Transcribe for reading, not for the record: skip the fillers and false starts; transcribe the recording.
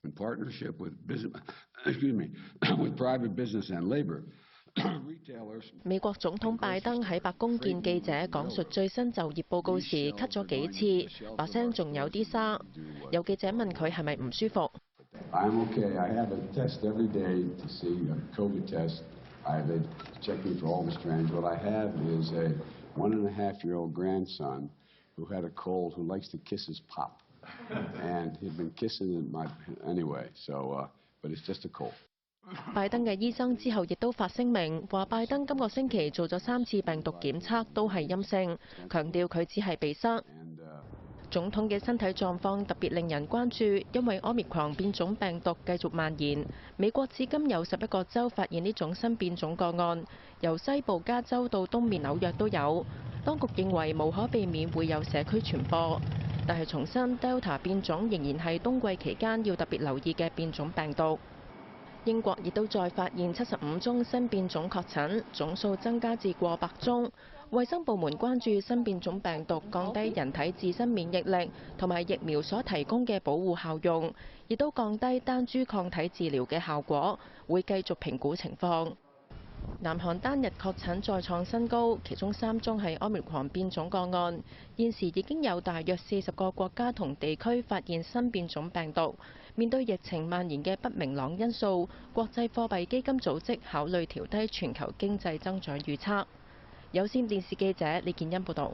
In partnership with business, with private business and labor. 美國總統拜登喺白宮見記者講述最新就業報告時咳咗幾次，把聲仲有啲沙。有記者問佢係咪唔舒服。I'm okay. I have a test every day to see a COVID test. They check me for all the strands. What I have is a 1.5-year-old grandson who had a cold who likes to kiss his pop, and he'd been kissing it anyway. So, but it's just a cold. 拜登嘅醫生之後亦都發聲明話，拜登今個星期做咗3次病毒檢測都係陰性，強調佢只係鼻塞。總統嘅身體狀況特別令人關注，因為 Omicron 變種病毒繼續蔓延。美國至今有11個州發現呢種新變種個案，由西部加州到東面紐約都有。當局認為無可避免會有社區傳播，但係重申 Delta 變種仍然係冬季期間要特別留意嘅變種病毒。英國亦都再發現75宗新變種確診，總數增加至過100宗。衛生部門關注新變種病毒降低人體自身免疫力同埋疫苗所提供嘅保護效用，亦都降低單株抗體治療嘅效果，會繼續評估情況。南韓單日確診再創新高，其中3宗係 Omicron 變種個案。現時已經有大約40個國家同地區發現新變種病毒。面對疫情蔓延嘅不明朗因素，國際貨幣基金組織考慮調低全球經濟增長預測。有線電視記者李建欣報導。